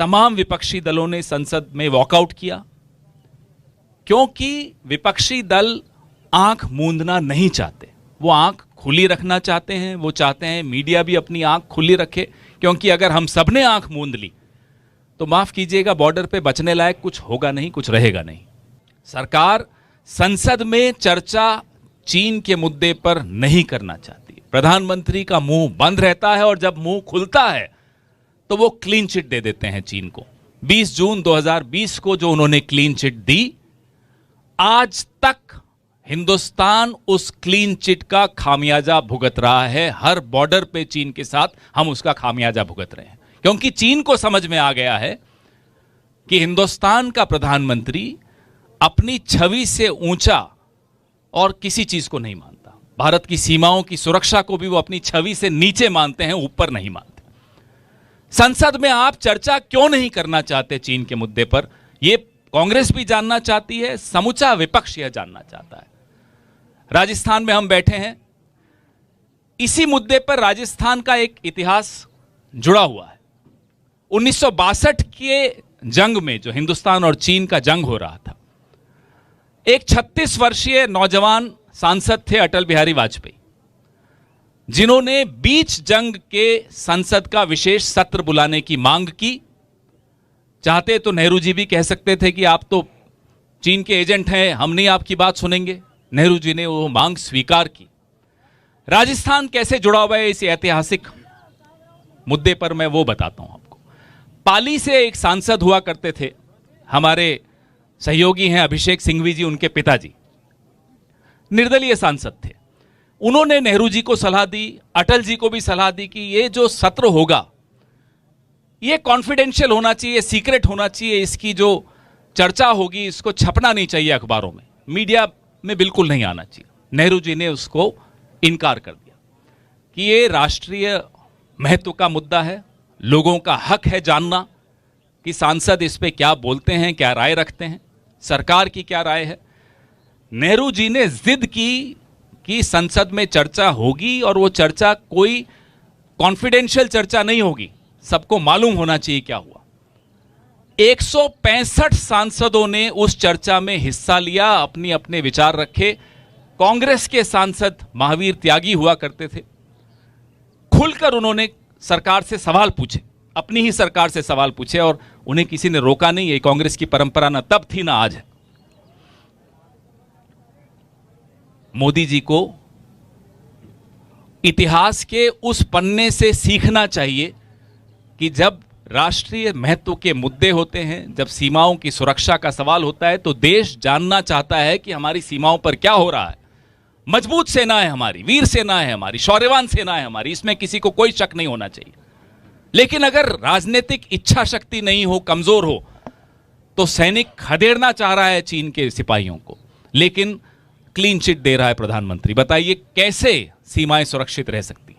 तमाम विपक्षी दलों ने संसद में वॉकआउट किया, क्योंकि विपक्षी दल आंख मूंदना नहीं चाहते, वो आंख खुली रखना चाहते हैं। वो चाहते हैं मीडिया भी अपनी आंख खुली रखे, क्योंकि अगर हम सबने आंख मूंद ली तो माफ कीजिएगा, बॉर्डर पे बचने लायक कुछ होगा नहीं, कुछ रहेगा नहीं। सरकार संसद में चर्चा चीन के मुद्दे पर नहीं करना चाहती। प्रधानमंत्री का मुंह बंद रहता है और जब मुंह खुलता है तो वो क्लीन चिट दे देते हैं चीन को। 20 जून 2020 को जो उन्होंने क्लीन चिट दी, आज तक हिंदुस्तान उस क्लीन चिट का खामियाजा भुगत रहा है। हर बॉर्डर पे चीन के साथ हम उसका खामियाजा भुगत रहे हैं, क्योंकि चीन को समझ में आ गया है कि हिंदुस्तान का प्रधानमंत्री अपनी छवि से ऊंचा और किसी चीज को नहीं मानता। भारत की सीमाओं की सुरक्षा को भी वो अपनी छवि से नीचे मानते हैं, ऊपर नहीं मानते। संसद में आप चर्चा क्यों नहीं करना चाहते चीन के मुद्दे पर? यह कांग्रेस भी जानना चाहती है, समूचा विपक्ष यह जानना चाहता है। राजस्थान में हम बैठे हैं, इसी मुद्दे पर राजस्थान का एक इतिहास जुड़ा हुआ है। 1962 के जंग में, जो हिंदुस्तान और चीन का जंग हो रहा था, एक 36 वर्षीय नौजवान सांसद थे अटल बिहारी वाजपेयी, जिन्होंने बीच जंग के संसद का विशेष सत्र बुलाने की मांग की। चाहते तो नेहरू जी भी कह सकते थे कि आप तो चीन के एजेंट हैं, हम नहीं आपकी बात सुनेंगे। नेहरू जी ने वो मांग स्वीकार की। राजस्थान कैसे जुड़ा हुआ है इस ऐतिहासिक मुद्दे पर, मैं वो बताता हूं आपको। पाली से एक सांसद हुआ करते थे, हमारे सहयोगी हैं अभिषेक सिंघवी जी, उनके पिताजी निर्दलीय सांसद थे। उन्होंने नेहरू जी को सलाह दी, अटल जी को भी सलाह दी कि ये जो सत्र होगा ये कॉन्फिडेंशियल होना चाहिए, सीक्रेट होना चाहिए, इसकी जो चर्चा होगी इसको छपना नहीं चाहिए अखबारों में, मीडिया में बिल्कुल नहीं आना चाहिए। नेहरू जी ने उसको इनकार कर दिया कि ये राष्ट्रीय महत्व का मुद्दा है, लोगों का हक है जानना कि सांसद इस पे क्या बोलते हैं, क्या राय रखते हैं, सरकार की क्या राय है। नेहरू जी ने जिद की कि संसद में चर्चा होगी और वो चर्चा कोई कॉन्फिडेंशियल चर्चा नहीं होगी, सबको मालूम होना चाहिए क्या हुआ। 165 सांसदों ने उस चर्चा में हिस्सा लिया, अपने अपने विचार रखे। कांग्रेस के सांसद महावीर त्यागी हुआ करते थे, खुलकर उन्होंने सरकार से सवाल पूछे, अपनी ही सरकार से सवाल पूछे, और उन्हें किसी ने रोका नहीं। ये कांग्रेस की परंपरा ना तब थी ना आज है। मोदी जी को इतिहास के उस पन्ने से सीखना चाहिए कि जब राष्ट्रीय महत्व के मुद्दे होते हैं, जब सीमाओं की सुरक्षा का सवाल होता है, तो देश जानना चाहता है कि हमारी सीमाओं पर क्या हो रहा है। मजबूत सेना है हमारी, वीर सेना है हमारी, शौर्यवान सेना है हमारी, इसमें किसी को कोई शक नहीं होना चाहिए। लेकिन अगर राजनीतिक इच्छा शक्ति नहीं हो, कमजोर हो, तो सैनिक खदेड़ना चाह रहा है चीन के सिपाहियों को, लेकिन क्लीन चिट दे रहा है प्रधानमंत्री। बताइए कैसे सीमाएं सुरक्षित रह सकती?